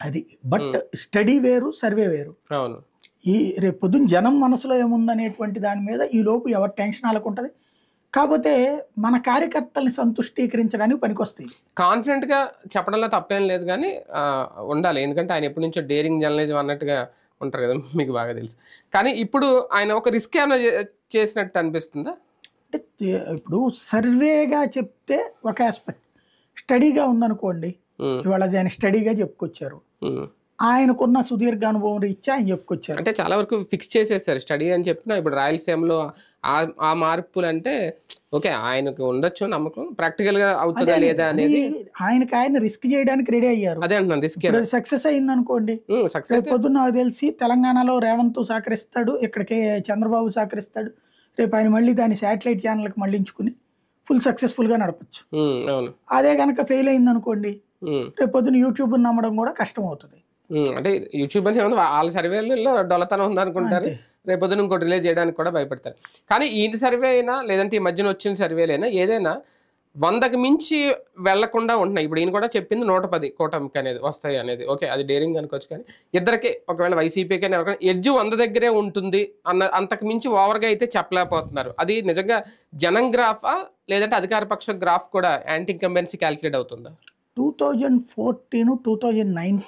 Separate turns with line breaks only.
అది. But study వేరు, survey వేరు.
అవును.
ఈ రేపు పొద్దున్న జనం మనసులో ఏముందనేటువంటి దాని మీద ఈలోపు ఎవరి టెన్షన్ వాళ్ళకుంటది. కాకపోతే మన కార్యకర్తల్ని సంతుష్టీకరించడానికి పనికొస్తాయి.
కాన్ఫిడెంట్‌గా చెప్పడంలో తప్పేం లేదు గానీ ఉండాలి. ఎందుకంటే ఆయన ఎప్పటి నుంచో డేరింగ్ జర్నలిజం అన్నట్టుగా ఉంటారు కదా! మీకు బాగా తెలుసు. కానీ ఇప్పుడు ఆయన ఒక రిస్క్ ఏమైనా చేసినట్టు అనిపిస్తుందా?
అంటే ఇప్పుడు సర్వేగా చెప్తే ఒక ఆస్పెక్ట్. స్టడీగా ఉందనుకోండి, ఇవాళ ఆయన స్టడీగా చెప్పుకొచ్చారు. ఆయనకున్న సుదీర్ఘ అనుభవం రీత్యా ఆయన చెప్పుకొచ్చారు.
అంటే చాలా వరకు ఫిక్స్ చేసేసారు స్టడీ అని చెప్పినా. ఇప్పుడు రాయలసీమలో ఆ మార్పులు అంటే ఓకే, ఆయనకు ఉండొచ్చు నమ్మకం. ప్రాక్టికల్‌గా అవుతుందా లేదా అనేది
ఆయన రిస్క్ చేయడానికి రెడీ అయ్యారు.
అదే అంటున్నాను, రిస్క్
సక్సెస్ అయిందనుకోండి,
సక్సెస్
పొద్దున్న నాకు తెలిసి తెలంగాణలో రేవంత్ సహకరిస్తాడు, ఇక్కడికి చంద్రబాబు సహకరిస్తాడు. రేపు ఆయన మళ్ళీ దాన్ని శాటిలైట్ ఛానల్కి మళ్ళించుకుని ఫుల్ సక్సెస్ఫుల్గా నడపచ్చు. అదే కనుక ఫెయిల్ అయిందనుకోండి, రేపు పొద్దున్న యూట్యూబ్ నమ్మడం కూడా కష్టం అవుతుంది.
అంటే యూట్యూబ్ అని ఏమన్నా వాళ్ళ సర్వేలలో డొల్లతనం ఉందనుకుంటారు, రేపొద్దున ఇంకోటి రిలీజ్ చేయడానికి కూడా భయపడతారు. కానీ ఈ సర్వే అయినా లేదంటే ఈ మధ్యన వచ్చిన సర్వేలైనా ఏదైనా 100కి మించి వెళ్లకుండా ఉంటున్నాయి. ఇప్పుడు ఈయన కూడా చెప్పింది 110 కూటమికి అనేది వస్తాయి అనేది. ఓకే, అది డేరింగ్ అనుకోవచ్చు. కానీ ఇద్దరికి ఒకవేళ వైసీపీకి ఎడ్జ్ 100 దగ్గరే ఉంటుంది అన్న అంతకు మించి ఓవర్గా అయితే చెప్పలేకపోతున్నారు. అది నిజంగా జనం గ్రాఫా లేదంటే అధికార పక్ష గ్రాఫ్ కూడా యాంటీ ఇన్కంబెన్సీ క్యాలిక్యులేట్ అవుతుందా?
2014, 2019